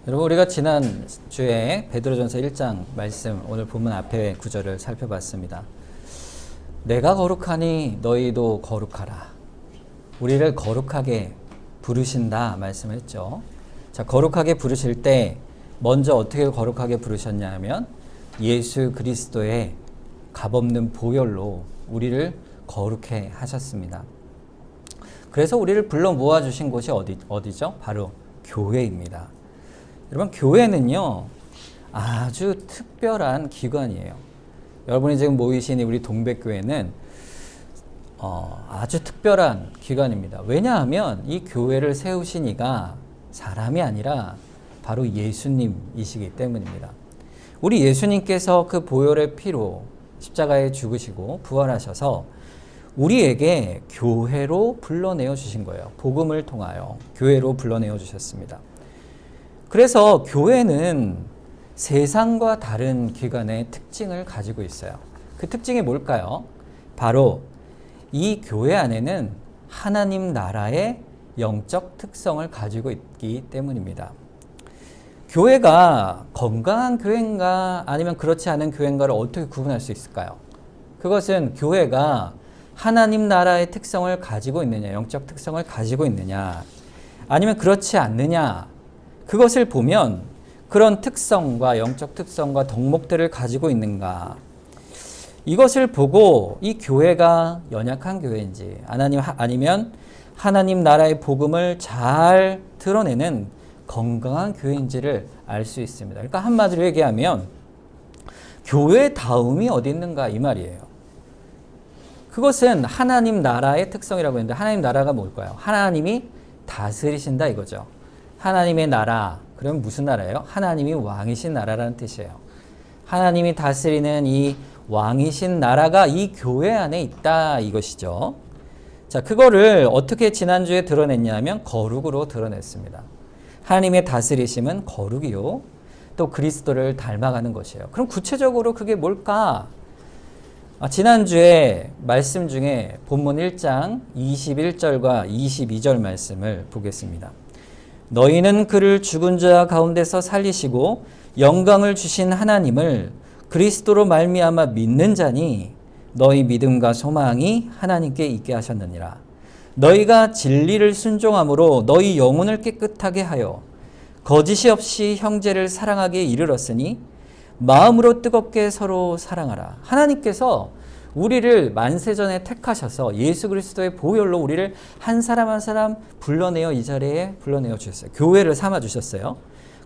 여러분, 우리가 지난주에 베드로전서 1장 말씀, 오늘 본문 앞에 구절을 살펴봤습니다. 내가 거룩하니 너희도 거룩하라. 우리를 거룩하게 부르신다 말씀을 했죠. 자, 거룩하게 부르실 때 먼저 어떻게 거룩하게 부르셨냐 하면 예수 그리스도의 값없는 보혈로 우리를 거룩해 하셨습니다. 그래서 우리를 불러 모아주신 곳이 어디죠? 바로 교회입니다. 여러분, 교회는요 아주 특별한 기관이에요. 여러분이 지금 모이신 우리 동백교회는 아주 특별한 기관입니다. 왜냐하면 이 교회를 세우신 이가 사람이 아니라 바로 예수님이시기 때문입니다. 우리 예수님께서 그 보혈의 피로 십자가에 죽으시고 부활하셔서 우리에게 교회로 불러내어 주신 거예요. 복음을 통하여 교회로 불러내어 주셨습니다. 그래서 교회는 세상과 다른 기관의 특징을 가지고 있어요. 그 특징이 뭘까요? 바로 이 교회 안에는 하나님 나라의 영적 특성을 가지고 있기 때문입니다. 교회가 건강한 교회인가 아니면 그렇지 않은 교회인가를 어떻게 구분할 수 있을까요? 그것은 교회가 하나님 나라의 특성을 가지고 있느냐, 영적 특성을 가지고 있느냐, 아니면 그렇지 않느냐, 그것을 보면 그런 특성과 영적 특성과 덕목들을 가지고 있는가, 이것을 보고 이 교회가 연약한 교회인지 아니면 하나님 나라의 복음을 잘 드러내는 건강한 교회인지를 알 수 있습니다. 그러니까 한마디로 얘기하면 교회다움이 어디 있는가 이 말이에요. 그것은 하나님 나라의 특성이라고 했는데 하나님 나라가 뭘까요? 하나님이 다스리신다 이거죠. 하나님의 나라, 그러면 무슨 나라예요? 하나님이 왕이신 나라라는 뜻이에요. 하나님이 다스리는 이 왕이신 나라가 이 교회 안에 있다 이것이죠. 자, 그거를 어떻게 지난주에 드러냈냐면 거룩으로 드러냈습니다. 하나님의 다스리심은 거룩이요, 또 그리스도를 닮아가는 것이에요. 그럼 구체적으로 그게 뭘까? 지난주에 말씀 중에 본문 1장 21절과 22절 말씀을 보겠습니다. 너희는 그를 죽은 자 가운데서 살리시고 영광을 주신 하나님을 그리스도로 말미암아 믿는 자니 너희 믿음과 소망이 하나님께 있게 하셨느니라. 너희가 진리를 순종함으로 너희 영혼을 깨끗하게 하여 거짓이 없이 형제를 사랑하기에 이르렀으니 마음으로 뜨겁게 서로 사랑하라. 하나님께서 우리를 만세전에 택하셔서 예수 그리스도의 보혈로 우리를 한 사람 한 사람 불러내어 이 자리에 불러내어 주셨어요. 교회를 삼아 주셨어요.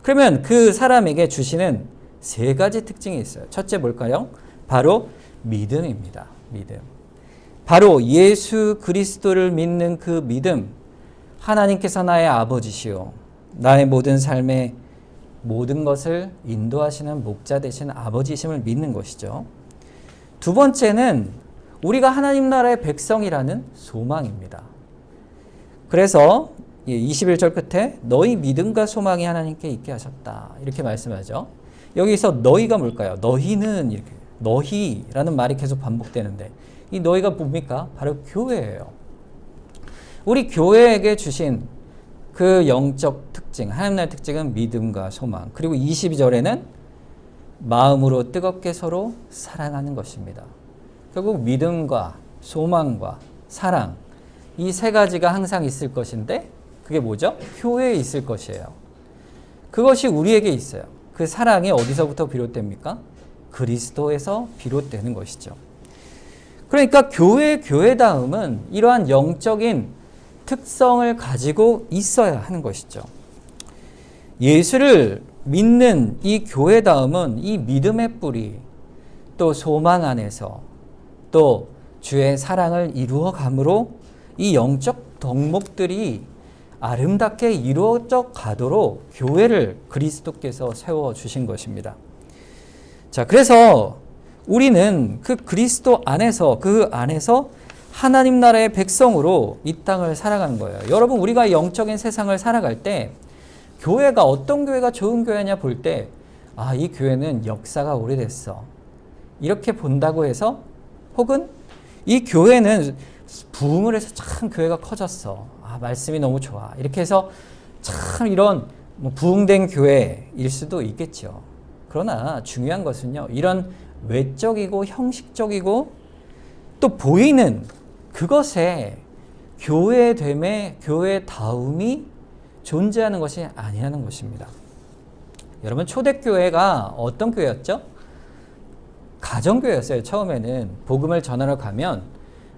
그러면 그 사람에게 주시는 세 가지 특징이 있어요. 첫째 뭘까요? 바로 믿음입니다. 믿음. 바로 예수 그리스도를 믿는 그 믿음. 하나님께서 나의 아버지시오, 나의 모든 삶의 모든 것을 인도하시는 목자 되신 아버지심을 믿는 것이죠. 두 번째는 우리가 하나님 나라의 백성이라는 소망입니다. 그래서 21절 끝에 너희 믿음과 소망이 하나님께 있게 하셨다 이렇게 말씀하죠. 여기서 너희가 뭘까요? 너희는 이렇게 너희라는 말이 계속 반복되는데 이 너희가 뭡니까? 바로 교회예요. 우리 교회에게 주신 그 영적 특징, 하나님 나라의 특징은 믿음과 소망. 그리고 22절에는 마음으로 뜨겁게 서로 사랑하는 것입니다. 결국 믿음과 소망과 사랑, 이 세 가지가 항상 있을 것인데 그게 뭐죠? 교회에 있을 것이에요. 그것이 우리에게 있어요. 그 사랑이 어디서부터 비롯됩니까? 그리스도에서 비롯되는 것이죠. 그러니까 교회다움은 이러한 영적인 특성을 가지고 있어야 하는 것이죠. 예수를 믿는 이 교회다움은 이 믿음의 뿌리, 또 소망 안에서 또 주의 사랑을 이루어감으로 이 영적 덕목들이 아름답게 이루어져 가도록 교회를 그리스도께서 세워주신 것입니다. 자, 그래서 우리는 그 그리스도 안에서, 그 안에서 하나님 나라의 백성으로 이 땅을 살아가는 거예요. 여러분, 우리가 영적인 세상을 살아갈 때 교회가 어떤 교회가 좋은 교회냐 볼 때 이 교회는 역사가 오래됐어 이렇게 본다고 해서, 혹은 이 교회는 부흥을 해서 참 교회가 커졌어, 말씀이 너무 좋아 이렇게 해서 참 이런 뭐 부흥된 교회일 수도 있겠죠. 그러나 중요한 것은요, 이런 외적이고 형식적이고 또 보이는 그것에 교회됨에 교회다움이 존재하는 것이 아니라는 것입니다. 여러분, 초대교회가 어떤 교회였죠? 가정교회였어요. 처음에는 복음을 전하러 가면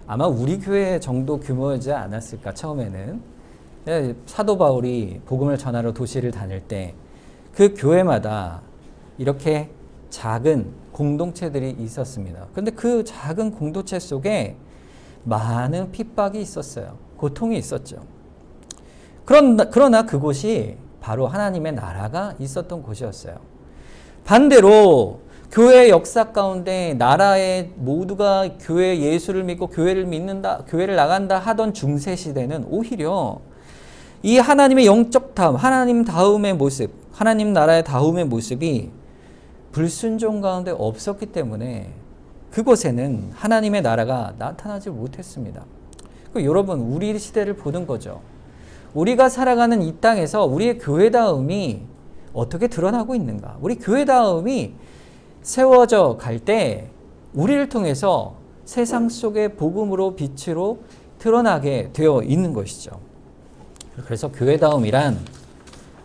아마 우리 교회 정도 규모이지 않았을까, 처음에는. 사도 바울이 복음을 전하러 도시를 다닐 때 그 교회마다 이렇게 작은 공동체들이 있었습니다. 그런데 그 작은 공동체 속에 많은 핍박이 있었어요. 고통이 있었죠. 그러나 그곳이 바로 하나님의 나라가 있었던 곳이었어요. 반대로 교회의 역사 가운데 나라의 모두가 교회 예수를 믿고 교회를 믿는다, 교회를 나간다 하던 중세 시대는 오히려 이 하나님의 영적 다움, 하나님 다움의 모습, 하나님 나라의 다움의 모습이 불순종 가운데 없었기 때문에 그곳에는 하나님의 나라가 나타나지 못했습니다. 여러분, 우리 시대를 보는 거죠. 우리가 살아가는 이 땅에서 우리의 교회다움이 어떻게 드러나고 있는가? 우리 교회다움이 세워져 갈 때 우리를 통해서 세상 속의 복음으로 빛으로 드러나게 되어 있는 것이죠. 그래서 교회다움이란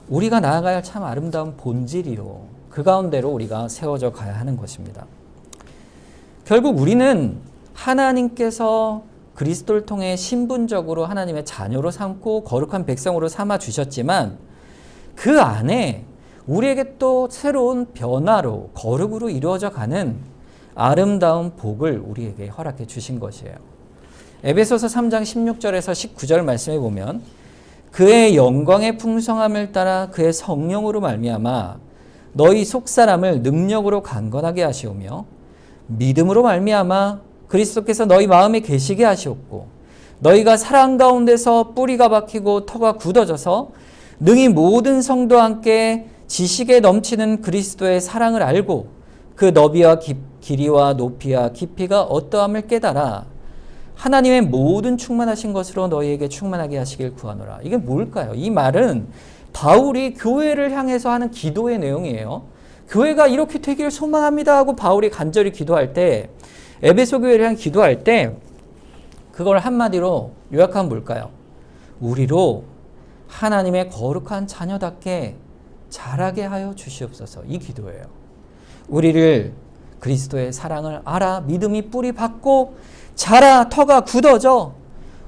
우리가 나아가야 할 참 아름다운 본질이요, 그 가운데로 우리가 세워져 가야 하는 것입니다. 결국 우리는 하나님께서 그리스도를 통해 신분적으로 하나님의 자녀로 삼고 거룩한 백성으로 삼아 주셨지만 그 안에 우리에게 또 새로운 변화로 거룩으로 이루어져 가는 아름다운 복을 우리에게 허락해 주신 것이에요. 에베소서 3장 16절에서 19절 말씀에 보면 그의 영광의 풍성함을 따라 그의 성령으로 말미암아 너희 속사람을 능력으로 강건하게 하시오며 믿음으로 말미암아 그리스도께서 너희 마음에 계시게 하시옵고 너희가 사랑 가운데서 뿌리가 박히고 터가 굳어져서 능히 모든 성도와 함께 지식에 넘치는 그리스도의 사랑을 알고 그 너비와 길이와 높이와 깊이가 어떠함을 깨달아 하나님의 모든 충만하신 것으로 너희에게 충만하게 하시길 구하노라. 이게 뭘까요? 이 말은 바울이 교회를 향해서 하는 기도의 내용이에요. 교회가 이렇게 되기를 소망합니다 하고 바울이 간절히 기도할 때, 에베소 교회를 향해 기도할 때 그걸 한마디로 요약하면 뭘까요? 우리로 하나님의 거룩한 자녀답게 자라게 하여 주시옵소서. 이 기도예요. 우리를 그리스도의 사랑을 알아 믿음이 뿌리 받고 자라 터가 굳어져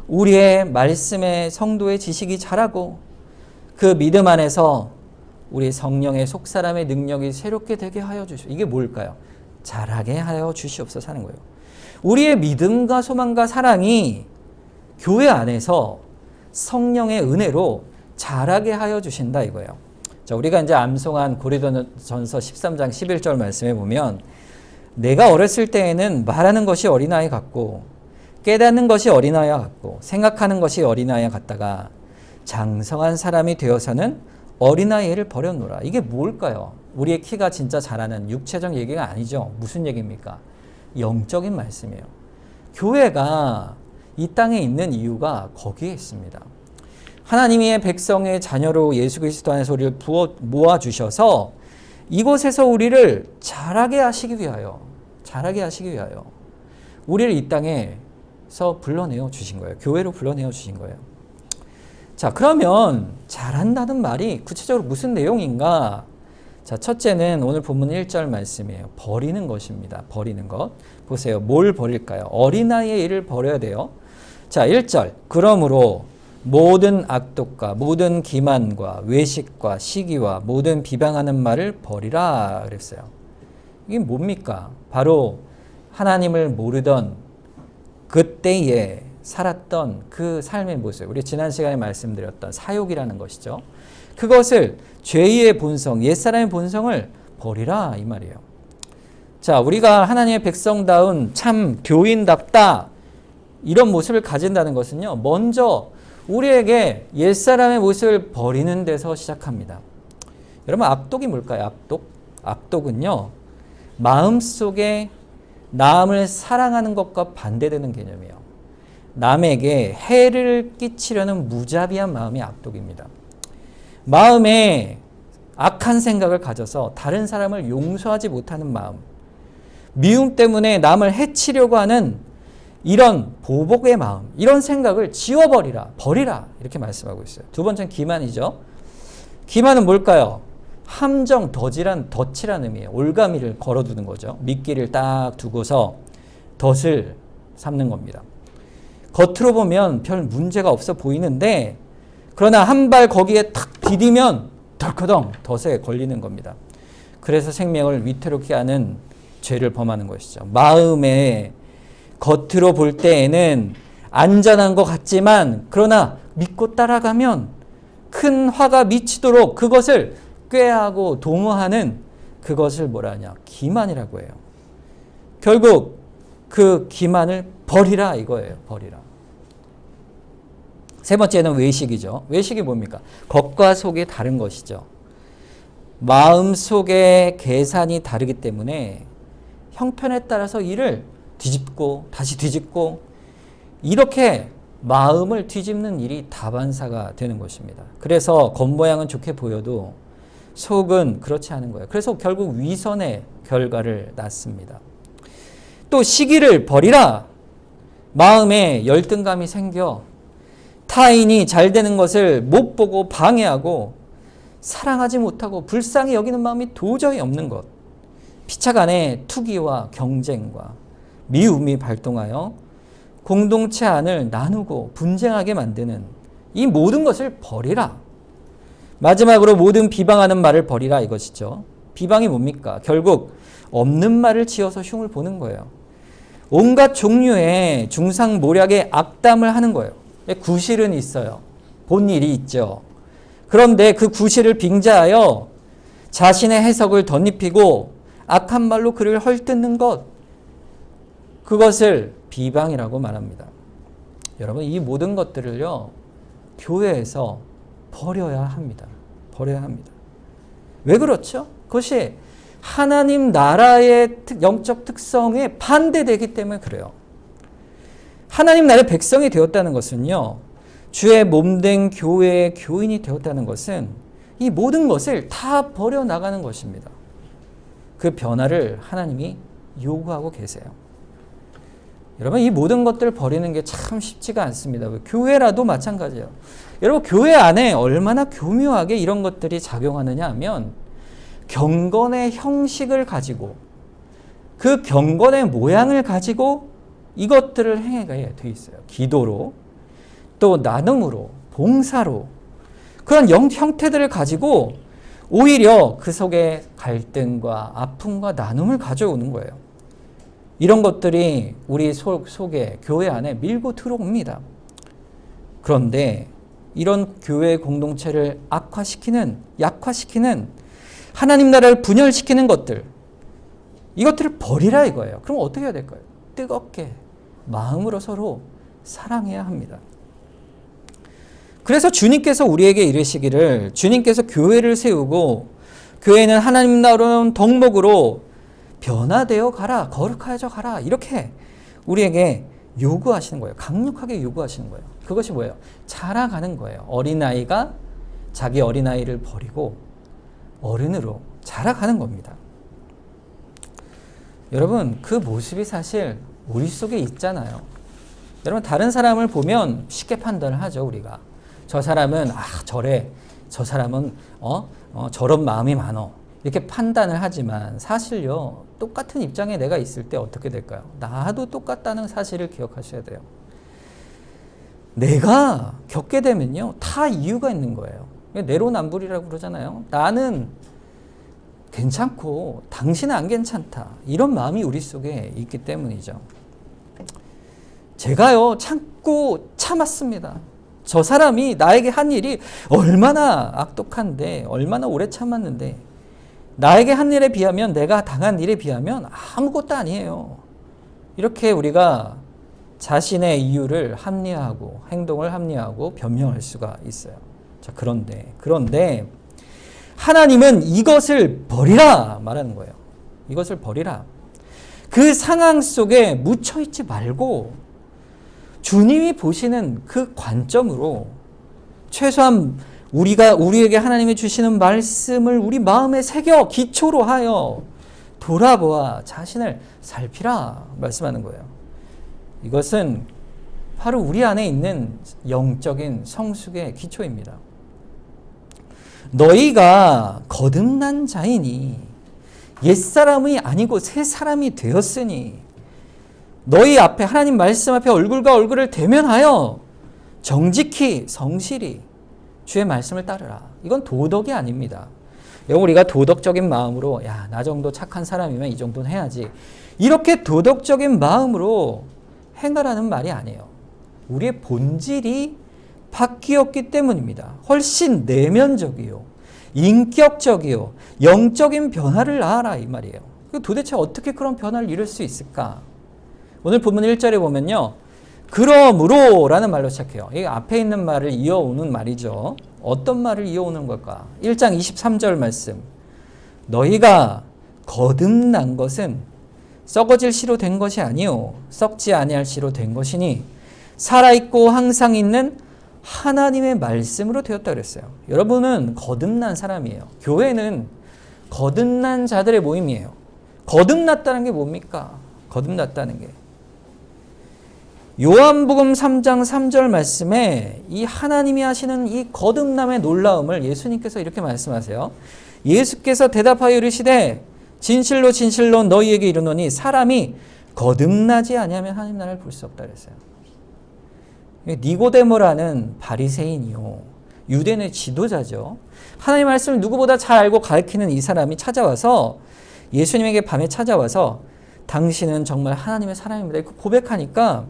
우리의 말씀의 성도의 지식이 자라고 그 믿음 안에서 우리 성령의 속사람의 능력이 새롭게 되게 하여 주시옵소서. 이게 뭘까요? 자라게 하여 주시옵소서 하는 거예요. 우리의 믿음과 소망과 사랑이 교회 안에서 성령의 은혜로 자라게 하여 주신다 이거예요. 자, 우리가 이제 암송한 고린도전서 13장 11절 말씀에 보면 내가 어렸을 때에는 말하는 것이 어린아이 같고 깨닫는 것이 어린아이와 같고 생각하는 것이 어린아이와 같다가 장성한 사람이 되어서는 어린아이를 버렸노라. 이게 뭘까요? 우리의 키가 진짜 자라는 육체적 얘기가 아니죠. 무슨 얘기입니까? 영적인 말씀이에요. 교회가 이 땅에 있는 이유가 거기에 있습니다. 하나님의 백성의 자녀로 예수 그리스도 안에서 우리를 모아주셔서 이곳에서 우리를 자라게 하시기 위하여 우리를 이 땅에서 불러내어 주신 거예요. 교회로 불러내어 주신 거예요. 자, 그러면 자란다는 말이 구체적으로 무슨 내용인가? 자, 첫째는 오늘 본문 1절 말씀이에요. 버리는 것입니다. 버리는 것. 보세요. 뭘 버릴까요? 어린아이의 일을 버려야 돼요. 자, 1절. 그러므로 모든 악독과 모든 기만과 외식과 시기와 모든 비방하는 말을 버리라 그랬어요. 이게 뭡니까? 바로 하나님을 모르던 그때에 살았던 그 삶의 모습, 우리 지난 시간에 말씀드렸던 사욕이라는 것이죠. 그것을 죄의 본성, 옛사람의 본성을 버리라 이 말이에요. 자, 우리가 하나님의 백성다운 참 교인답다 이런 모습을 가진다는 것은요, 먼저 우리에게 옛사람의 모습을 버리는 데서 시작합니다. 여러분, 악독이 뭘까요? 악독은요, 마음속에 남을 사랑하는 것과 반대되는 개념이에요. 남에게 해를 끼치려는 무자비한 마음이 악독입니다. 마음에 악한 생각을 가져서 다른 사람을 용서하지 못하는 마음, 미움 때문에 남을 해치려고 하는 이런 보복의 마음, 이런 생각을 지워버리라, 버리라 이렇게 말씀하고 있어요. 두 번째는 기만이죠. 기만은 뭘까요? 함정, 덫이라는 의미예요. 올가미를 걸어두는 거죠. 미끼를 딱 두고서 덫을 삼는 겁니다. 겉으로 보면 별 문제가 없어 보이는데 그러나 한 발 거기에 탁 디디면 덜커덩 덫에 걸리는 겁니다. 그래서 생명을 위태롭게 하는 죄를 범하는 것이죠. 마음에 겉으로 볼 때에는 안전한 것 같지만 그러나 믿고 따라가면 큰 화가 미치도록 그것을 꾀하고 도모하는 그것을 뭐라 하냐? 기만이라고 해요. 결국 그 기만을 버리라 이거예요. 버리라. 세 번째는 외식이죠. 외식이 뭡니까? 겉과 속이 다른 것이죠. 마음 속의 계산이 다르기 때문에 형편에 따라서 일을 뒤집고 다시 뒤집고 이렇게 마음을 뒤집는 일이 다반사가 되는 것입니다. 그래서 겉모양은 좋게 보여도 속은 그렇지 않은 거예요. 그래서 결국 위선의 결과를 낳습니다. 또 시기를 버리라. 마음에 열등감이 생겨 타인이 잘 되는 것을 못 보고 방해하고 사랑하지 못하고 불쌍히 여기는 마음이 도저히 없는 것. 피차 간의 투기와 경쟁과 미움이 발동하여 공동체 안을 나누고 분쟁하게 만드는 이 모든 것을 버리라. 마지막으로 모든 비방하는 말을 버리라 이것이죠. 비방이 뭡니까? 결국 없는 말을 지어서 흉을 보는 거예요. 온갖 종류의 중상모략의 악담을 하는 거예요. 구실은 있어요. 본 일이 있죠. 그런데 그 구실을 빙자하여 자신의 해석을 덧입히고 악한 말로 그를 헐뜯는 것, 그것을 비방이라고 말합니다. 여러분, 이 모든 것들을요, 교회에서 버려야 합니다. 버려야 합니다. 왜 그렇죠? 그것이 하나님 나라의 영적 특성에 반대되기 때문에 그래요. 하나님 나라의 백성이 되었다는 것은요, 주의 몸된 교회의 교인이 되었다는 것은 이 모든 것을 다 버려나가는 것입니다. 그 변화를 하나님이 요구하고 계세요. 여러분, 이 모든 것들을 버리는 게 참 쉽지가 않습니다. 교회라도 마찬가지예요. 여러분, 교회 안에 얼마나 교묘하게 이런 것들이 작용하느냐 하면 경건의 형식을 가지고 그 경건의 모양을 가지고 이것들을 행하게 돼 있어요. 기도로, 또 나눔으로, 봉사로 그런 형태들을 가지고 오히려 그 속에 갈등과 아픔과 나눔을 가져오는 거예요. 이런 것들이 우리 속에 교회 안에 밀고 들어옵니다. 그런데 이런 교회 공동체를 약화시키는 하나님 나라를 분열시키는 것들, 이것들을 버리라 이거예요. 그럼 어떻게 해야 될까요? 뜨겁게 마음으로 서로 사랑해야 합니다. 그래서 주님께서 우리에게 이르시기를, 주님께서 교회를 세우고 교회는 하나님 나라는 덕목으로 변화되어 가라, 거룩하여져 가라, 이렇게 우리에게 요구하시는 거예요. 강력하게 요구하시는 거예요. 그것이 뭐예요? 자라가는 거예요. 어린아이가 자기 어린아이를 버리고 어른으로 자라가는 겁니다. 여러분, 그 모습이 사실 우리 속에 있잖아요. 여러분, 다른 사람을 보면 쉽게 판단을 하죠, 우리가. 저 사람은 저래, 저 사람은 저런 마음이 많어, 이렇게 판단을 하지만 사실요, 똑같은 입장에 내가 있을 때 어떻게 될까요? 나도 똑같다는 사실을 기억하셔야 돼요. 내가 겪게 되면요, 다 이유가 있는 거예요. 내로남불이라고 그러잖아요. 나는 괜찮고 당신은 안 괜찮다, 이런 마음이 우리 속에 있기 때문이죠. 제가요, 참았습니다. 저 사람이 나에게 한 일이 얼마나 악독한데, 얼마나 오래 참았는데, 나에게 한 일에 비하면, 내가 당한 일에 비하면 아무것도 아니에요. 이렇게 우리가 자신의 이유를 합리화하고 행동을 합리화하고 변명할 수가 있어요. 자, 그런데 하나님은 이것을 버리라 말하는 거예요. 이것을 버리라. 그 상황 속에 묻혀있지 말고 주님이 보시는 그 관점으로 최소한 우리에게 하나님이 주시는 말씀을 우리 마음에 새겨 기초로 하여 돌아보아 자신을 살피라 말씀하는 거예요. 이것은 바로 우리 안에 있는 영적인 성숙의 기초입니다. 너희가 거듭난 자이니 옛사람이 아니고 새 사람이 되었으니 너희 앞에 하나님 말씀 앞에 얼굴과 얼굴을 대면하여 정직히 성실히 주의 말씀을 따르라. 이건 도덕이 아닙니다. 우리가 도덕적인 마음으로 나 정도 착한 사람이면 이 정도는 해야지 이렇게 도덕적인 마음으로 행하라는 말이 아니에요. 우리의 본질이 바뀌었기 때문입니다. 훨씬 내면적이요, 인격적이요, 영적인 변화를 낳아라 이 말이에요. 도대체 어떻게 그런 변화를 이룰 수 있을까? 오늘 본문 1절에 보면요. 그러므로 라는 말로 시작해요. 이 앞에 있는 말을 이어오는 말이죠. 어떤 말을 이어오는 걸까? 1장 23절 말씀. 너희가 거듭난 것은 썩어질 씨로 된 것이 아니요 썩지 아니할 씨로 된 것이니 살아있고 항상 있는 하나님의 말씀으로 되었다 그랬어요. 여러분은 거듭난 사람이에요. 교회는 거듭난 자들의 모임이에요. 거듭났다는 게 뭡니까? 거듭났다는 게 요한복음 3장 3절 말씀에 이 하나님이 하시는 이 거듭남의 놀라움을 예수님께서 이렇게 말씀하세요. 예수께서 대답하여 이르시되 진실로 진실로 너희에게 이르노니 사람이 거듭나지 아니하면 하나님 나라를 볼 수 없다 그랬어요. 니고데모라는 바리새인이요 유대인의 지도자죠. 하나님 말씀을 누구보다 잘 알고 가르치는 이 사람이 찾아와서 예수님에게 밤에 찾아와서 당신은 정말 하나님의 사람입니다. 이렇게 고백하니까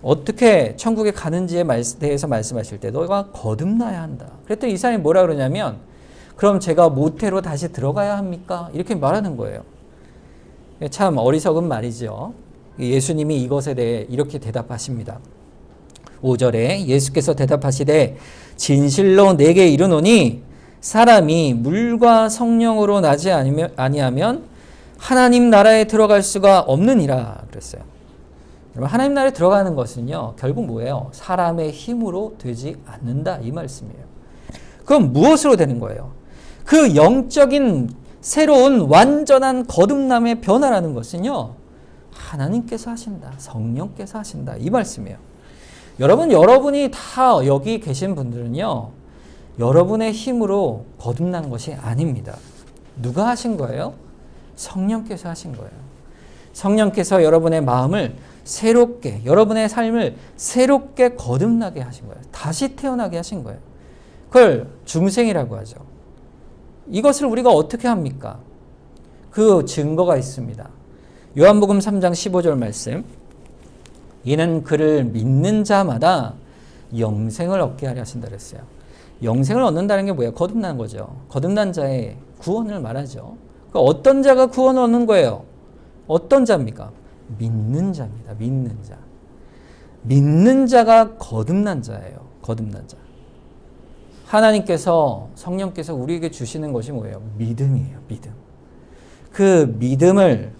어떻게 천국에 가는지에 대해서 말씀하실 때 너희가 거듭나야 한다. 그랬더니 이 사람이 뭐라 그러냐면 그럼 제가 모태로 다시 들어가야 합니까? 이렇게 말하는 거예요. 참 어리석은 말이죠. 예수님이 이것에 대해 이렇게 대답하십니다. 5절에 예수께서 대답하시되 진실로 내게 이르노니 사람이 물과 성령으로 나지 아니하면 하나님 나라에 들어갈 수가 없느니라 그랬어요. 하나님 나라에 들어가는 것은요 결국 뭐예요? 사람의 힘으로 되지 않는다 이 말씀이에요. 그럼 무엇으로 되는 거예요? 그 영적인 새로운 완전한 거듭남의 변화라는 것은요 하나님께서 하신다. 성령께서 하신다 이 말씀이에요. 여러분이 다 여기 계신 분들은요 여러분의 힘으로 거듭난 것이 아닙니다. 누가 하신 거예요? 성령께서 하신 거예요. 성령께서 여러분의 마음을 새롭게, 여러분의 삶을 새롭게 거듭나게 하신 거예요. 다시 태어나게 하신 거예요. 그걸 중생이라고 하죠. 이것을 우리가 어떻게 합니까? 그 증거가 있습니다. 요한복음 3장 15절 말씀. 이는 그를 믿는 자마다 영생을 얻게 하려 하신다 그랬어요. 영생을 얻는다는 게 뭐예요? 거듭난 거죠. 거듭난 자의 구원을 말하죠. 그러니까 어떤 자가 구원을 얻는 거예요? 어떤 자입니까? 믿는 자입니다. 믿는 자. 믿는 자가 거듭난 자예요. 거듭난 자. 하나님께서 성령께서 우리에게 주시는 것이 뭐예요? 믿음이에요. 믿음. 그 믿음을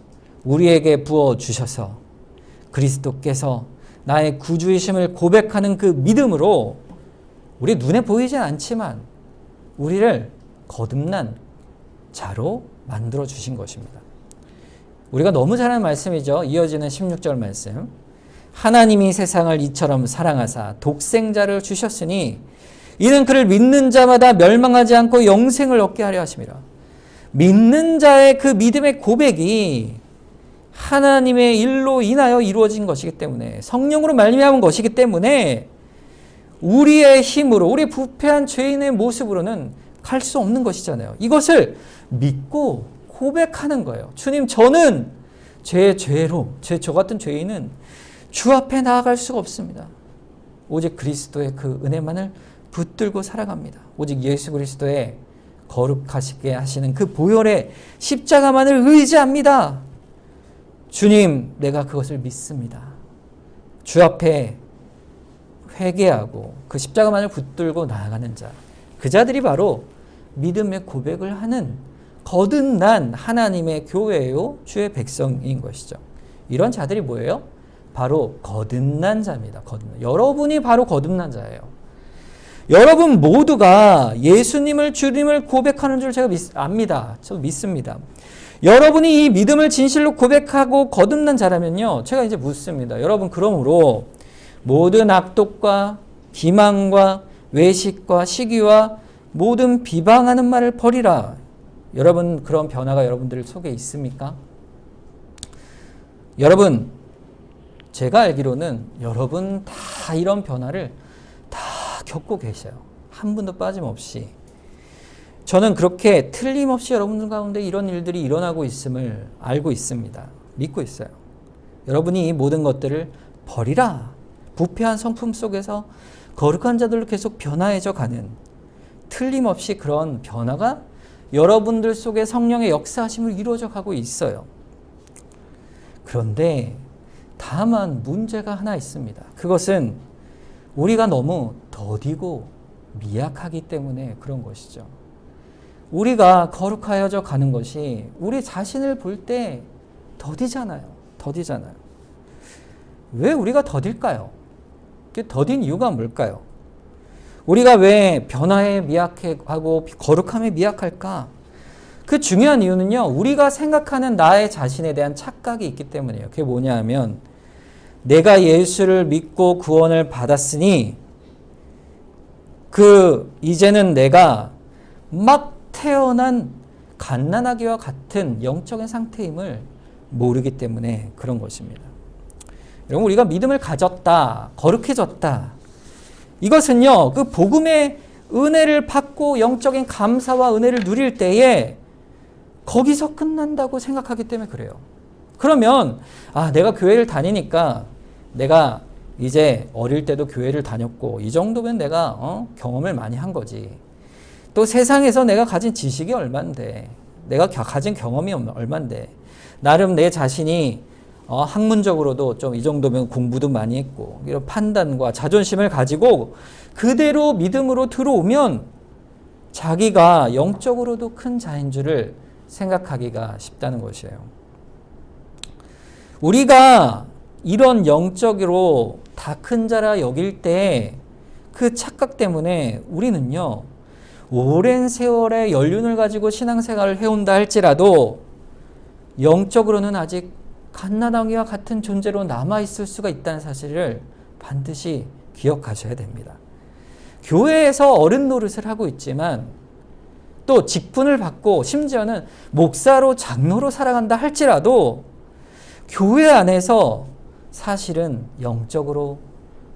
우리에게 부어 주셔서 그리스도께서 나의 구주이심을 고백하는 그 믿음으로 우리 눈에 보이진 않지만 우리를 거듭난 자로 만들어 주신 것입니다. 우리가 너무 잘 아는 말씀이죠. 이어지는 16절 말씀. 하나님이 세상을 이처럼 사랑하사 독생자를 주셨으니 이는 그를 믿는 자마다 멸망하지 않고 영생을 얻게 하려 하심이라. 믿는 자의 그 믿음의 고백이 하나님의 일로 인하여 이루어진 것이기 때문에 성령으로 말미암은 것이기 때문에 우리의 힘으로 우리 부패한 죄인의 모습으로는 갈 수 없는 것이잖아요. 이것을 믿고 고백하는 거예요. 주님 저는 저 같은 죄인은 주 앞에 나아갈 수가 없습니다. 오직 그리스도의 그 은혜만을 붙들고 살아갑니다. 오직 예수 그리스도의 거룩하시게 하시는 그 보혈의 십자가만을 의지합니다. 주님 내가 그것을 믿습니다. 주 앞에 회개하고 그 십자가만을 붙들고 나아가는 자. 그 자들이 바로 믿음의 고백을 하는 거듭난 하나님의 교회요 주의 백성인 것이죠. 이런 자들이 뭐예요? 바로 거듭난 자입니다. 여러분이 바로 거듭난 자예요. 여러분 모두가 예수님을 주님을 고백하는 줄 제가 압니다. 저 믿습니다. 여러분이 이 믿음을 진실로 고백하고 거듭난 자라면요, 제가 이제 묻습니다. 여러분, 그러므로 모든 악독과 기망과 외식과 시기와 모든 비방하는 말을 버리라. 여러분, 그런 변화가 여러분들 속에 있습니까? 여러분, 제가 알기로는 여러분 다 이런 변화를 다 겪고 계셔요. 한 분도 빠짐없이. 저는 그렇게 틀림없이 여러분들 가운데 이런 일들이 일어나고 있음을 알고 있습니다. 믿고 있어요. 여러분이 이 모든 것들을 버리라. 부패한 성품 속에서 거룩한 자들로 계속 변화해져 가는, 틀림없이 그런 변화가 여러분들 속에 성령의 역사하심을 이루어져 가고 있어요. 그런데 다만 문제가 하나 있습니다. 그것은 우리가 너무 더디고 미약하기 때문에 그런 것이죠. 우리가 거룩하여져 가는 것이 우리 자신을 볼 때 더디잖아요. 왜 우리가 더딜까요? 더딘 이유가 뭘까요? 우리가 왜 변화에 미약하고 거룩함에 미약할까? 그 중요한 이유는요, 우리가 생각하는 나의 자신에 대한 착각이 있기 때문이에요. 그게 뭐냐 하면, 내가 예수를 믿고 구원을 받았으니 이제는 내가 막 태어난 갓난아기와 같은 영적인 상태임을 모르기 때문에 그런 것입니다. 여러분, 우리가 믿음을 가졌다, 거룩해졌다, 이것은요, 그 복음의 은혜를 받고 영적인 감사와 은혜를 누릴 때에 거기서 끝난다고 생각하기 때문에 그래요. 그러면 내가 교회를 다니니까 내가 이제 어릴 때도 교회를 다녔고 이 정도면 내가 경험을 많이 한 거지. 또 세상에서 내가 가진 지식이 얼만데, 내가 가진 경험이 얼만데, 나름 내 자신이 학문적으로도 좀 이 정도면 공부도 많이 했고 이런 판단과 자존심을 가지고 그대로 믿음으로 들어오면 자기가 영적으로도 큰 자인 줄을 생각하기가 쉽다는 것이에요. 우리가 이런 영적으로 다 큰 자라 여길 때 그 착각 때문에 우리는요, 오랜 세월의 연륜을 가지고 신앙생활을 해온다 할지라도 영적으로는 아직 갓난아기와 같은 존재로 남아있을 수가 있다는 사실을 반드시 기억하셔야 됩니다. 교회에서 어른 노릇을 하고 있지만 또 직분을 받고 심지어는 목사로 장로로 살아간다 할지라도 교회 안에서 사실은 영적으로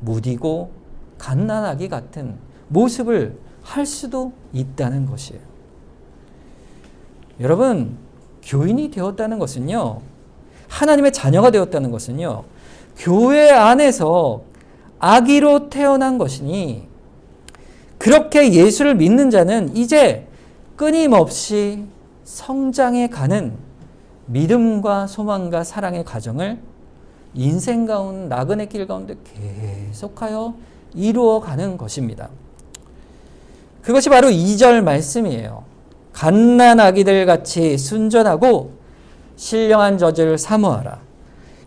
무디고 갓난아기 같은 모습을 할 수도 있다는 것이에요. 여러분, 교인이 되었다는 것은요, 하나님의 자녀가 되었다는 것은요, 교회 안에서 아기로 태어난 것이니, 그렇게 예수를 믿는 자는 이제 끊임없이 성장해 가는 믿음과 소망과 사랑의 과정을 인생 가운데, 나그네 길 가운데 계속하여 이루어가는 것입니다. 그것이 바로 2절 말씀이에요. 갓난아기들 같이 순전하고 신령한 젖을 사모하라.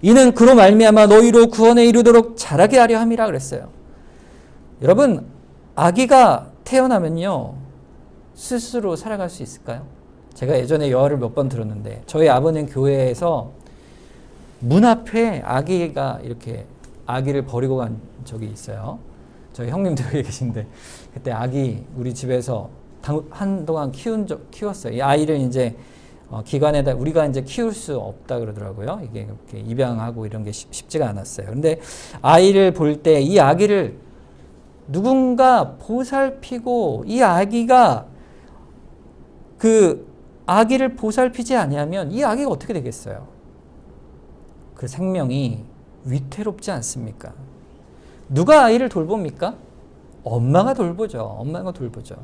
이는 그로 말미암아 너희로 구원에 이르도록 자라게 하려 함이라 그랬어요. 여러분, 아기가 태어나면요, 스스로 살아갈 수 있을까요? 제가 예전에 여화를 몇 번 들었는데, 저희 아버님 교회에서 문 앞에 아기가 이렇게 아기를 버리고 간 적이 있어요. 저희 형님도 여기 계신데, 그때 아기 우리 집에서 한동안 키웠어요. 이 아이를 이제 기관에다 우리가 이제 키울 수 없다 그러더라고요. 이게 이렇게 입양하고 이런 게 쉽지가 않았어요. 그런데 아이를 볼 때 이 아기를 누군가 보살피고, 이 아기가 그 아기를 보살피지 아니하면 이 아기가 어떻게 되겠어요? 그 생명이 위태롭지 않습니까? 누가 아이를 돌봅니까? 엄마가 돌보죠. 엄마가 돌보죠.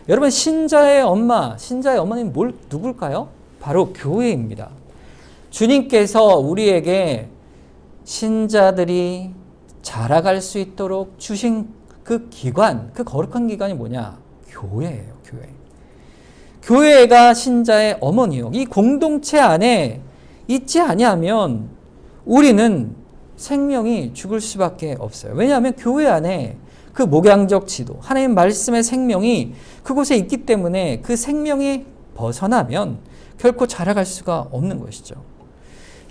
여러분, 신자의 엄마, 신자의 어머니는 누굴까요? 바로 교회입니다. 주님께서 우리에게 신자들이 자라갈 수 있도록 주신 그 기관, 그 거룩한 기관이 뭐냐? 교회예요, 교회. 교회가 신자의 어머니요. 이 공동체 안에 있지 아니하면 우리는 생명이 죽을 수밖에 없어요. 왜냐하면 교회 안에 그 목양적 지도, 하나님 말씀의 생명이 그곳에 있기 때문에 그 생명이 벗어나면 결코 자라갈 수가 없는 것이죠.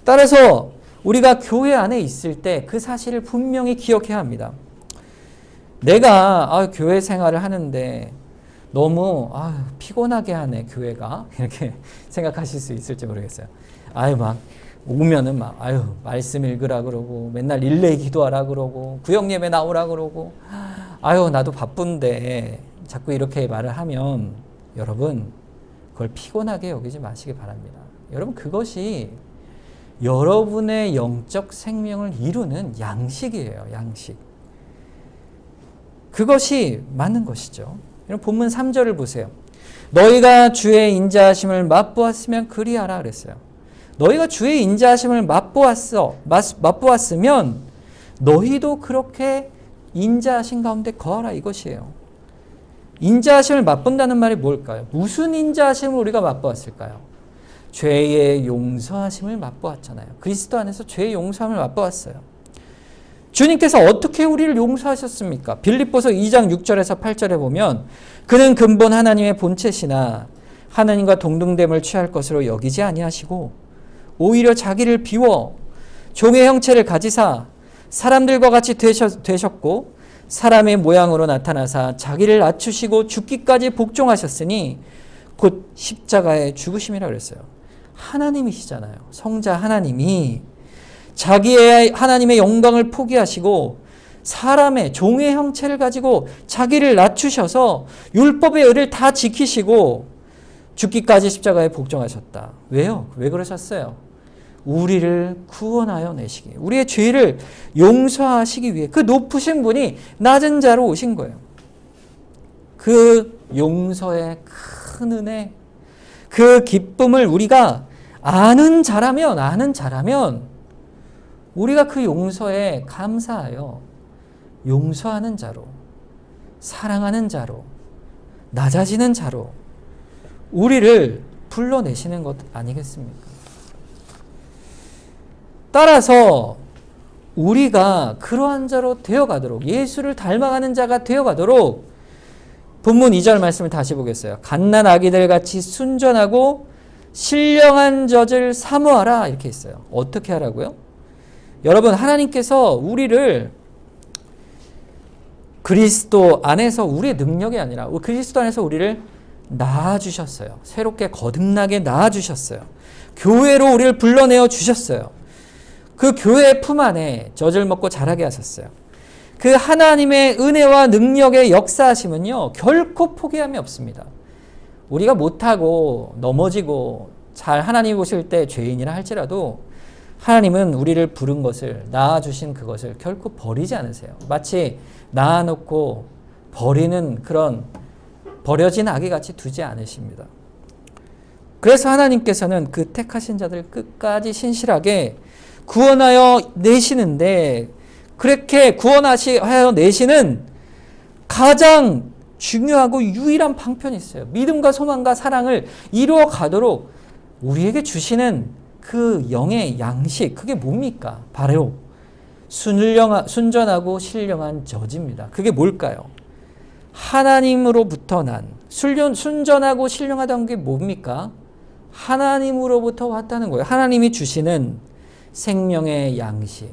따라서 우리가 교회 안에 있을 때 그 사실을 분명히 기억해야 합니다. 내가 교회 생활을 하는데 너무 피곤하게 하네 교회가 이렇게 생각하실 수 있을지 모르겠어요. 막 오면은 말씀 읽으라 그러고 맨날 릴레이 기도하라 그러고 구역 예배 나오라 그러고 나도 바쁜데 자꾸 이렇게 말을 하면 여러분 그걸 피곤하게 여기지 마시기 바랍니다. 여러분 그것이 여러분의 영적 생명을 이루는 양식이에요. 양식. 그것이 맞는 것이죠. 본문 3절을 보세요. 너희가 주의 인자하심을 맛보았으면 그리하라 그랬어요. 너희가 주의 인자하심을 맛보았으면 너희도 그렇게 인자하신 가운데 거하라 이것이에요. 인자하심을 맛본다는 말이 뭘까요? 무슨 인자하심을 우리가 맛보았을까요? 죄의 용서하심을 맛보았잖아요. 그리스도 안에서 죄의 용서함을 맛보았어요. 주님께서 어떻게 우리를 용서하셨습니까? 빌립보서 2장 6절에서 8절에 보면 그는 근본 하나님의 본체시나 하나님과 동등됨을 취할 것으로 여기지 아니하시고 오히려 자기를 비워 종의 형체를 가지사 사람들과 같이 되셨고 사람의 모양으로 나타나사 자기를 낮추시고 죽기까지 복종하셨으니 곧 십자가의 죽으심이라 그랬어요. 하나님이시잖아요. 성자 하나님이 자기의 하나님의 영광을 포기하시고 사람의 종의 형체를 가지고 자기를 낮추셔서 율법의 의를 다 지키시고 죽기까지 십자가에 복종하셨다. 왜요? 왜 그러셨어요? 우리를 구원하여 내시기, 우리의 죄를 용서하시기 위해 그 높으신 분이 낮은 자로 오신 거예요. 그 용서의 큰 은혜, 그 기쁨을 우리가 아는 자라면 우리가 그 용서에 감사하여 용서하는 자로, 사랑하는 자로, 낮아지는 자로 우리를 불러내시는 것 아니겠습니까? 따라서 우리가 그러한 자로 되어가도록, 예수를 닮아가는 자가 되어가도록 본문 2절 말씀을 다시 보겠어요. 갓난 아기들 같이 순전하고 신령한 젖을 사모하라 이렇게 있어요. 어떻게 하라고요? 여러분, 하나님께서 우리를 그리스도 안에서 우리의 능력이 아니라 그리스도 안에서 우리를 낳아주셨어요. 새롭게 거듭나게 낳아주셨어요. 교회로 우리를 불러내어 주셨어요. 그 교회의 품 안에 젖을 먹고 자라게 하셨어요. 그 하나님의 은혜와 능력의 역사하심은요, 결코 포기함이 없습니다. 우리가 못하고 넘어지고 잘 하나님 보실 때 죄인이라 할지라도 하나님은 우리를 부른 것을, 낳아주신 그것을 결코 버리지 않으세요. 마치 낳아놓고 버리는 그런 버려진 아기같이 두지 않으십니다. 그래서 하나님께서는 그 택하신 자들을 끝까지 신실하게 구원하여 내시는데, 그렇게 구원하여 내시는 가장 중요하고 유일한 방편이 있어요. 믿음과 소망과 사랑을 이루어 가도록 우리에게 주시는 그 영의 양식, 그게 뭡니까? 바로 순전하고 신령한 젖입니다. 그게 뭘까요? 하나님으로부터 난 순전하고 신령하다는 게 뭡니까? 하나님으로부터 왔다는 거예요. 하나님이 주시는 생명의 양식,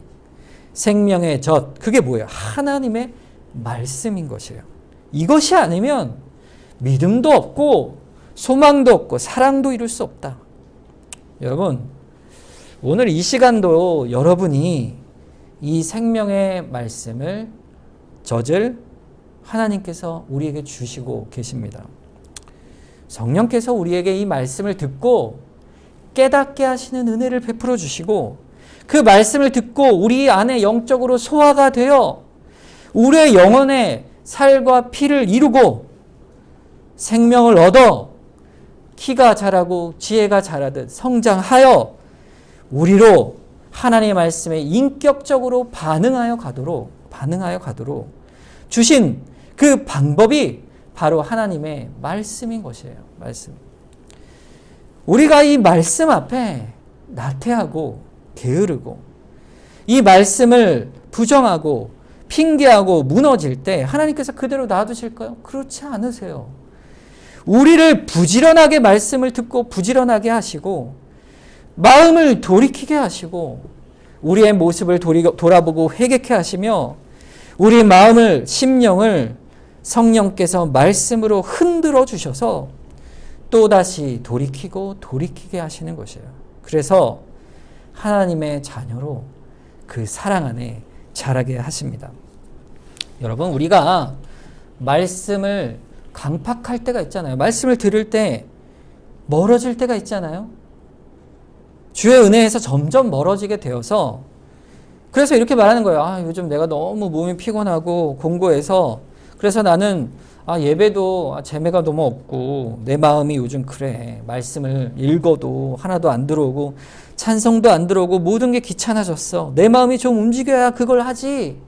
생명의 젖, 그게 뭐예요? 하나님의 말씀인 것이에요. 이것이 아니면 믿음도 없고 소망도 없고 사랑도 이룰 수 없다. 여러분, 오늘 이 시간도 여러분이 이 생명의 말씀을, 젖을 하나님께서 우리에게 주시고 계십니다. 성령께서 우리에게 이 말씀을 듣고 깨닫게 하시는 은혜를 베풀어 주시고, 그 말씀을 듣고 우리 안에 영적으로 소화가 되어 우리의 영혼의 살과 피를 이루고 생명을 얻어 키가 자라고 지혜가 자라듯 성장하여 우리로 하나님의 말씀에 인격적으로 반응하여 가도록 주신 그 방법이 바로 하나님의 말씀인 것이에요. 말씀. 우리가 이 말씀 앞에 나태하고 게으르고 이 말씀을 부정하고 핑계하고 무너질 때 하나님께서 그대로 놔두실까요? 그렇지 않으세요. 우리를 부지런하게 말씀을 듣고 부지런하게 하시고 마음을 돌이키게 하시고 우리의 모습을 돌아보고 회개케 하시며 우리 마음을 심령을 성령께서 말씀으로 흔들어 주셔서 또다시 돌이키게 하시는 것이에요. 그래서 하나님의 자녀로 그 사랑 안에 자라게 하십니다. 여러분, 우리가 말씀을 강팍할 때가 있잖아요. 말씀을 들을 때 멀어질 때가 있잖아요. 주의 은혜에서 점점 멀어지게 되어서 그래서 이렇게 말하는 거예요. 요즘 내가 너무 몸이 피곤하고 공고해서 그래서 나는 예배도 재미가 너무 없고 내 마음이 요즘 그래. 말씀을 읽어도 하나도 안 들어오고 찬송도 안 들어오고 모든 게 귀찮아졌어. 내 마음이 좀 움직여야 그걸 하지.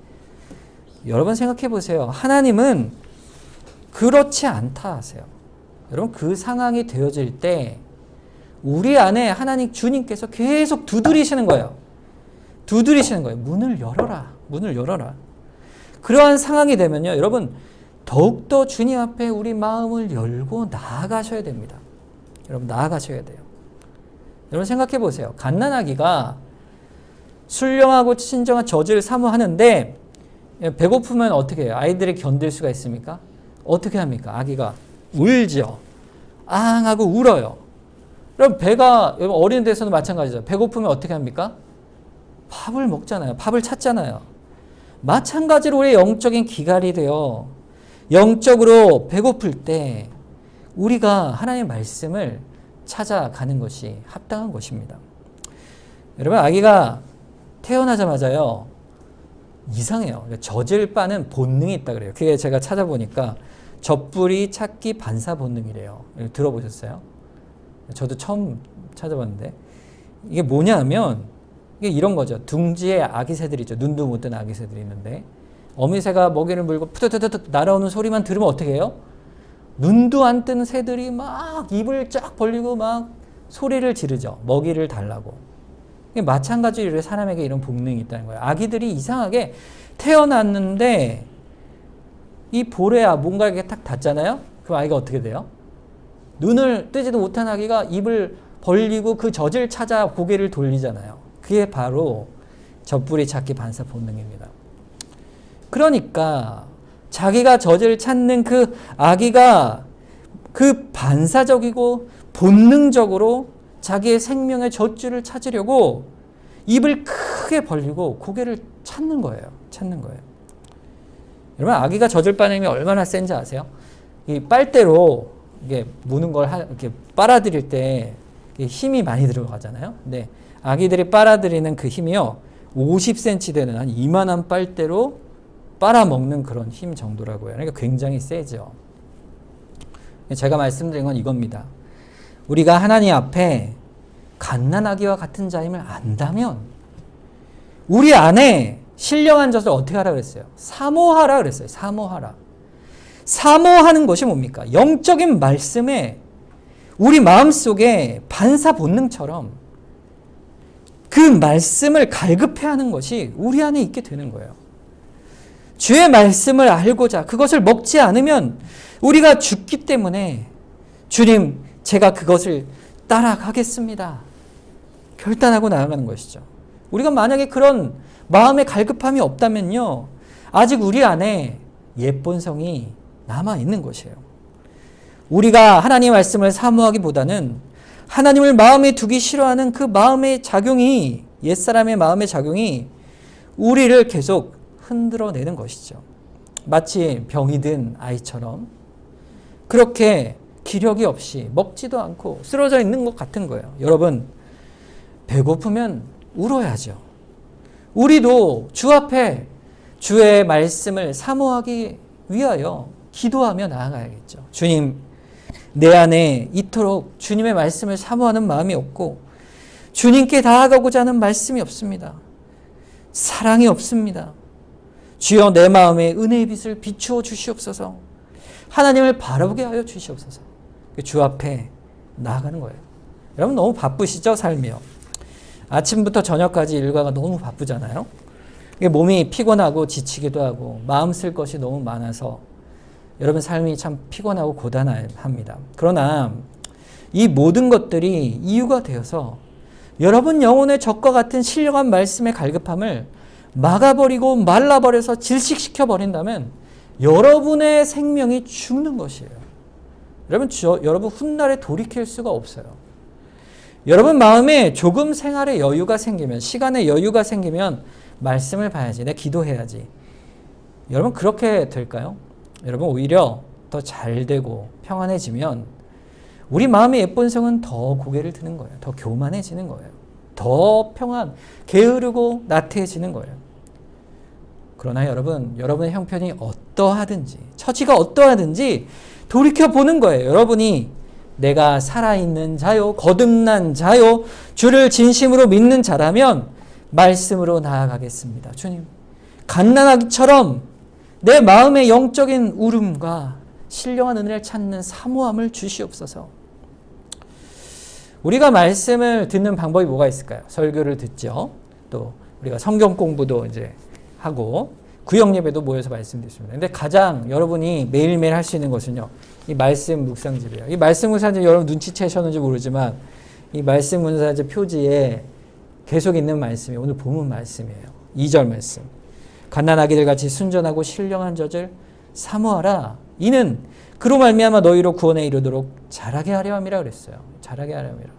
여러분 생각해 보세요. 하나님은 그렇지 않다 하세요. 여러분 그 상황이 되어질 때 우리 안에 하나님 주님께서 계속 두드리시는 거예요. 두드리시는 거예요. 문을 열어라. 문을 열어라. 그러한 상황이 되면요. 여러분 더욱더 주님 앞에 우리 마음을 열고 나아가셔야 됩니다. 여러분 나아가셔야 돼요. 여러분 생각해 보세요. 갓난아기가 순령하고 친정한 젖을 사모하는데 배고프면 어떻게 해요? 아이들이 견딜 수가 있습니까? 어떻게 합니까? 아기가 울죠. 앙 하고 울어요. 그럼 배가 어린 데서도 마찬가지죠. 배고프면 어떻게 합니까? 밥을 먹잖아요. 밥을 찾잖아요. 마찬가지로 우리의 영적인 기갈이 되어 영적으로 배고플 때 우리가 하나님의 말씀을 찾아가는 것이 합당한 것입니다. 여러분 아기가 태어나자마자요 이상해요. 젖을 빠는 본능이 있다 그래요. 그게 제가 찾아보니까 젖뿌리 찾기 반사 본능이래요. 들어보셨어요? 저도 처음 찾아봤는데 이게 뭐냐면 이게 이런 거죠. 둥지에 아기 새들이 있죠. 눈도 못 뜬 아기 새들이 있는데 어미새가 먹이를 물고 푸드드드득 날아오는 소리만 들으면 어떻게 해요? 눈도 안 뜬 새들이 막 입을 쫙 벌리고 막 소리를 지르죠. 먹이를 달라고. 마찬가지로 사람에게 이런 본능이 있다는 거예요. 아기들이 이상하게 태어났는데 이 볼에야 뭔가 이렇게 딱 닿잖아요. 그럼 아이가 어떻게 돼요? 눈을 뜨지도 못한 아기가 입을 벌리고 그 젖을 찾아 고개를 돌리잖아요. 그게 바로 젖뿌리 찾기 반사 본능입니다. 그러니까 자기가 젖을 찾는 그 아기가 그 반사적이고 본능적으로 자기의 생명의 젖줄을 찾으려고 입을 크게 벌리고 고개를 찾는 거예요. 찾는 거예요. 여러분 아기가 젖을 빠는 힘이 얼마나 센지 아세요? 이 빨대로 이게 무는 걸 이렇게 빨아들일 때 힘이 많이 들어가잖아요. 근데 아기들이 빨아들이는 그 힘이요 50cm 되는 한 이만한 빨대로 빨아먹는 그런 힘 정도라고요. 그러니까 굉장히 세죠. 제가 말씀드린 건 이겁니다. 우리가 하나님 앞에 갓난아기와 같은 자임을 안다면 우리 안에 신령한 젖을 어떻게 하라 그랬어요? 사모하라 그랬어요. 사모하라. 사모하는 것이 뭡니까? 영적인 말씀에 우리 마음속에 반사 본능처럼 그 말씀을 갈급해하는 것이 우리 안에 있게 되는 거예요. 주의 말씀을 알고자 그것을 먹지 않으면 우리가 죽기 때문에 주님 제가 그것을 따라가겠습니다. 결단하고 나아가는 것이죠. 우리가 만약에 그런 마음의 갈급함이 없다면요. 아직 우리 안에 옛본성이 남아있는 것이에요. 우리가 하나님의 말씀을 사모하기보다는 하나님을 마음에 두기 싫어하는 그 마음의 작용이 옛사람의 마음의 작용이 우리를 계속 흔들어내는 것이죠. 마치 병이 든 아이처럼 그렇게 기력이 없이 먹지도 않고 쓰러져 있는 것 같은 거예요. 여러분 배고프면 울어야죠. 우리도 주 앞에 주의 말씀을 사모하기 위하여 기도하며 나아가야겠죠. 주님 내 안에 이토록 주님의 말씀을 사모하는 마음이 없고 주님께 나아가고자 하는 말씀이 없습니다. 사랑이 없습니다. 주여 내 마음에 은혜의 빛을 비추어 주시옵소서. 하나님을 바라보게 하여 주시옵소서. 주 앞에 나아가는 거예요. 여러분 너무 바쁘시죠? 삶이요. 아침부터 저녁까지 일과가 너무 바쁘잖아요. 몸이 피곤하고 지치기도 하고 마음 쓸 것이 너무 많아서 여러분 삶이 참 피곤하고 고단합니다. 그러나 이 모든 것들이 이유가 되어서 여러분 영혼의 적과 같은 신령한 말씀의 갈급함을 막아버리고 말라버려서 질식시켜 버린다면 여러분의 생명이 죽는 것이에요. 여러분 훗날에 돌이킬 수가 없어요. 여러분 마음에 조금 생활의 여유가 생기면, 시간의 여유가 생기면 말씀을 봐야지, 내가 기도해야지. 여러분 그렇게 될까요? 여러분 오히려 더 잘 되고 평안해지면 우리 마음의 예쁜 성은 더 고개를 드는 거예요. 더 교만해지는 거예요. 더 게으르고 나태해지는 거예요. 그러나 여러분의 형편이 어떠하든지, 처지가 어떠하든지 돌이켜보는 거예요. 여러분이 내가 살아있는 자요, 거듭난 자요, 주를 진심으로 믿는 자라면 말씀으로 나아가겠습니다. 주님, 갓난아기처럼 내 마음의 영적인 울음과 신령한 은혜를 찾는 사모함을 주시옵소서. 우리가 말씀을 듣는 방법이 뭐가 있을까요? 설교를 듣죠. 또 우리가 성경 공부도 이제 하고 구역 예배도 모여서 말씀 듣습니다. 근데 가장 여러분이 매일매일 할 수 있는 것은요, 이 말씀 묵상집이에요. 이 말씀 묵상집 여러분 눈치채셨는지 모르지만 이 말씀 묵상집 표지에 계속 있는 말씀이 오늘 본문 말씀이에요. 2절 말씀. 갓난아기들 같이 순전하고 신령한 젖을 사모하라. 이는 그로 말미암아 너희로 구원에 이르도록 자라게 하려 함이라 그랬어요. 자라게 하려 함이라.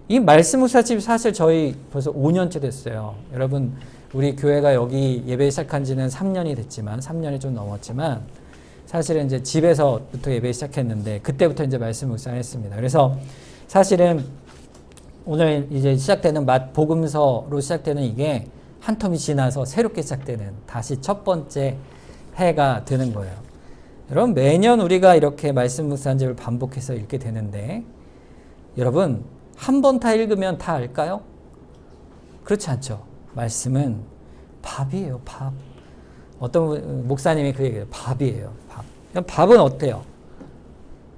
이 말씀 묵상집 사실 저희 벌써 5년째 됐어요. 여러분 우리 교회가 여기 예배 시작한 지는 3년이 됐지만 3년이 좀 넘었지만 사실은 이제 집에서부터 예배 시작했는데 그때부터 이제 말씀 묵상했습니다. 그래서 사실은 오늘 이제 시작되는 복음서로 시작되는 이게 한 텀이 지나서 새롭게 시작되는 다시 첫 번째 해가 되는 거예요. 여러분 매년 우리가 이렇게 말씀 묵상집을 반복해서 읽게 되는데 여러분 한 번 다 읽으면 다 알까요? 그렇지 않죠. 말씀은 밥이에요. 밥. 어떤 목사님이 그 얘기해요. 밥이에요. 밥. 밥은 어때요?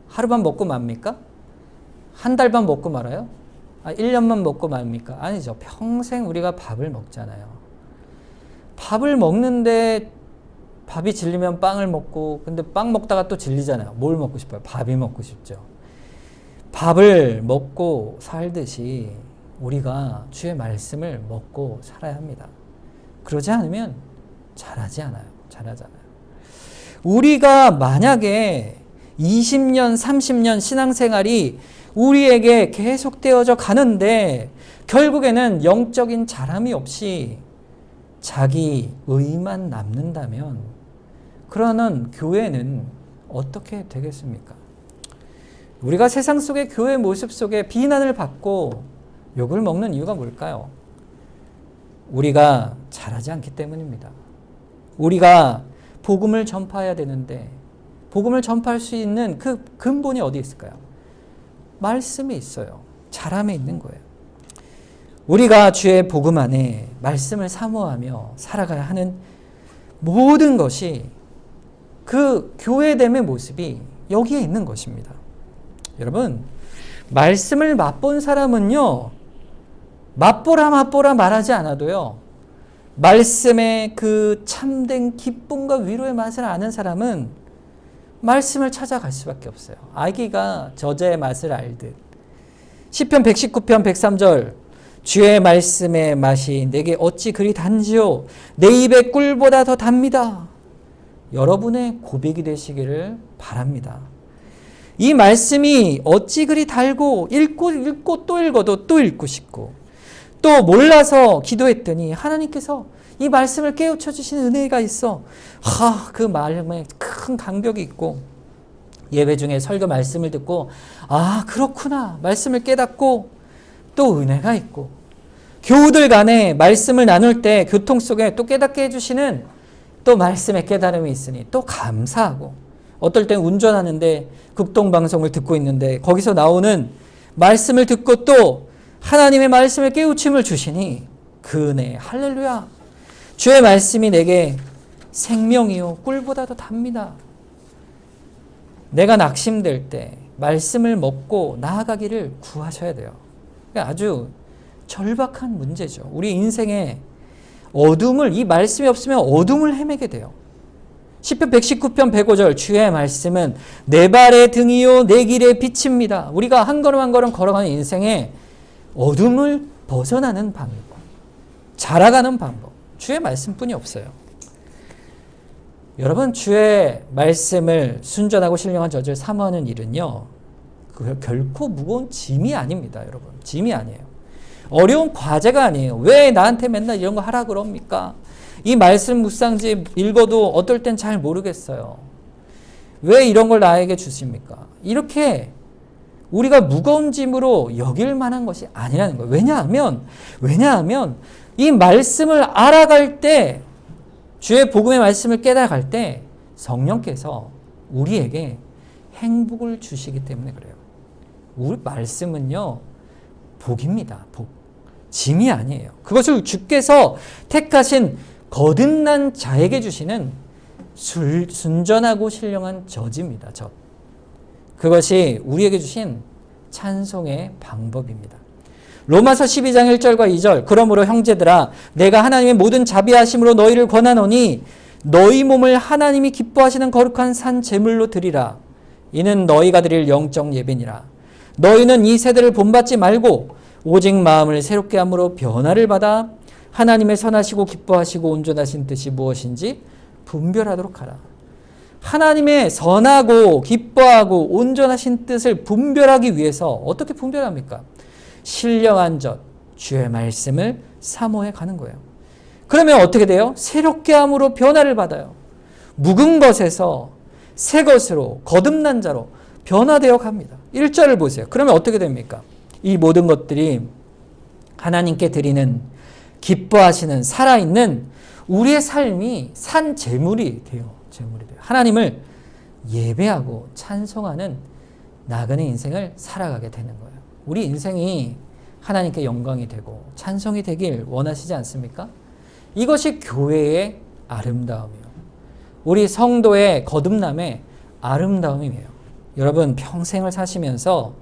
하루만 먹고 맙니까? 한 달만 먹고 말아요? 1년만 먹고 맙니까? 아니죠. 평생 우리가 밥을 먹잖아요. 밥을 먹는데 밥이 질리면 빵을 먹고, 근데 빵 먹다가 또 질리잖아요. 뭘 먹고 싶어요? 밥이 먹고 싶죠. 밥을 먹고 살듯이 우리가 주의 말씀을 먹고 살아야 합니다. 그러지 않으면 잘하지 않아요. 우리가 만약에 20년, 30년 신앙생활이 우리에게 계속되어져 가는데 결국에는 영적인 자람이 없이 자기 의만 남는다면 그러는 교회는 어떻게 되겠습니까? 우리가 세상 속의 교회 모습 속에 비난을 받고 욕을 먹는 이유가 뭘까요? 우리가 잘하지 않기 때문입니다. 우리가 복음을 전파해야 되는데 복음을 전파할 수 있는 그 근본이 어디 있을까요? 말씀이 있어요. 잘함에 있는 거예요. 우리가 주의 복음 안에 말씀을 사모하며 살아가야 하는 모든 것이 그 교회됨의 모습이 여기에 있는 것입니다. 여러분, 말씀을 맛본 사람은요, 맛보라 말하지 않아도요, 말씀의 그 참된 기쁨과 위로의 맛을 아는 사람은 말씀을 찾아갈 수밖에 없어요. 아기가 저자의 맛을 알듯. 시편 119편 103절 주의 말씀의 맛이 내게 어찌 그리 단지요 내 입의 꿀보다 더 답니다. 여러분의 고백이 되시기를 바랍니다. 이 말씀이 어찌 그리 달고 읽고 또 읽어도 또 읽고 싶고 또 몰라서 기도했더니 하나님께서 이 말씀을 깨우쳐 주시는 은혜가 있어. 그 말에 큰 감격이 있고 예배 중에 설교 말씀을 듣고 그렇구나 말씀을 깨닫고 또 은혜가 있고 교우들 간에 말씀을 나눌 때 교통 속에 또 깨닫게 해주시는 또 말씀의 깨달음이 있으니 또 감사하고 어떨 땐 운전하는데 극동방송을 듣고 있는데 거기서 나오는 말씀을 듣고 또 하나님의 말씀에 깨우침을 주시니 그 은혜 할렐루야. 주의 말씀이 내게 생명이요 꿀보다 더 답니다. 내가 낙심될 때 말씀을 먹고 나아가기를 구하셔야 돼요. 아주 절박한 문제죠. 우리 인생에 이 말씀이 없으면 어둠을 헤매게 돼요. 시편 119편 105절 주의 말씀은 내 발의 등이요 내 길의 빛입니다. 우리가 한 걸음 한 걸음 걸어가는 인생에 어둠을 벗어나는 방법, 자라가는 방법, 주의 말씀뿐이 없어요. 여러분, 주의 말씀을 순전하고 신령한 저질 사모하는 일은요, 결코 무거운 짐이 아닙니다. 여러분, 짐이 아니에요. 어려운 과제가 아니에요. 왜 나한테 맨날 이런 거 하라 그럽니까? 이 말씀 묵상지 읽어도 어떨 땐 잘 모르겠어요. 왜 이런 걸 나에게 주십니까? 이렇게 우리가 무거운 짐으로 여길 만한 것이 아니라는 거예요. 왜냐하면 이 말씀을 알아갈 때, 주의 복음의 말씀을 깨달아갈 때 성령께서 우리에게 행복을 주시기 때문에 그래요. 우리 말씀은요, 복입니다. 복. 짐이 아니에요. 그것을 주께서 택하신 거듭난 자에게 주시는 순전하고 신령한 젖입니다. 젖. 그것이 우리에게 주신 찬송의 방법입니다. 로마서 12장 1절과 2절 그러므로 형제들아 내가 하나님의 모든 자비하심으로 너희를 권하노니 너희 몸을 하나님이 기뻐하시는 거룩한 산 제물로 드리라. 이는 너희가 드릴 영적 예배니라. 너희는 이 세대를 본받지 말고 오직 마음을 새롭게 함으로 변화를 받아 하나님의 선하시고 기뻐하시고 온전하신 뜻이 무엇인지 분별하도록 하라. 하나님의 선하고 기뻐하고 온전하신 뜻을 분별하기 위해서 어떻게 분별합니까? 신령한 젖, 주의 말씀을 사모해 가는 거예요. 그러면 어떻게 돼요? 새롭게 함으로 변화를 받아요. 묵은 것에서 새 것으로 거듭난 자로 변화되어 갑니다. 1절을 보세요. 그러면 어떻게 됩니까? 이 모든 것들이 하나님께 드리는 기뻐하시는 살아있는 우리의 삶이 산 제물이 돼요. 하나님을 예배하고 찬송하는 나그네 인생을 살아가게 되는 거예요. 우리 인생이 하나님께 영광이 되고 찬송이 되길 원하시지 않습니까? 이것이 교회의 아름다움이에요. 우리 성도의 거듭남의 아름다움이에요. 여러분 평생을 사시면서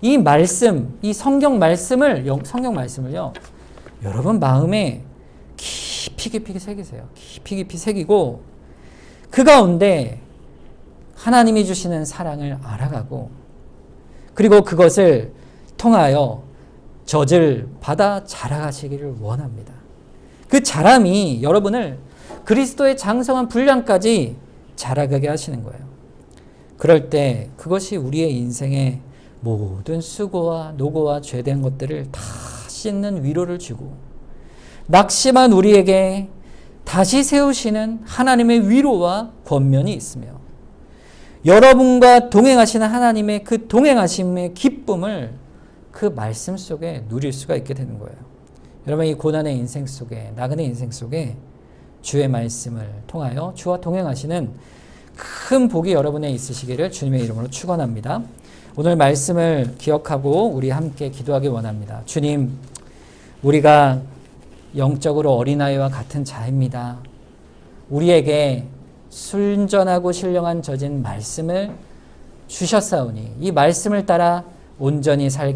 이 말씀, 이 성경 말씀을요, 여러분 마음에 깊이 새기세요. 깊이 새기고 그 가운데 하나님이 주시는 사랑을 알아가고 그리고 그것을 통하여 젖을 받아 자라가시기를 원합니다. 그 자람이 여러분을 그리스도의 장성한 분량까지 자라가게 하시는 거예요. 그럴 때 그것이 우리의 인생의 모든 수고와 노고와 죄된 것들을 다 씻는 위로를 주고 낙심한 우리에게 다시 세우시는 하나님의 위로와 권면이 있으며 여러분과 동행하시는 하나님의 그 동행하심의 기쁨을 그 말씀 속에 누릴 수가 있게 되는 거예요. 여러분 이 고난의 인생 속에 나그네 인생 속에 주의 말씀을 통하여 주와 동행하시는 큰 복이 여러분에 있으시기를 주님의 이름으로 축원합니다. 오늘 말씀을 기억하고 우리 함께 기도하기 원합니다. 주님, 우리가 영적으로 어린아이와 같은 자입니다. 우리에게 순전하고 신령한 젖인 말씀을 주셨사오니 이 말씀을 따라 온전히 살게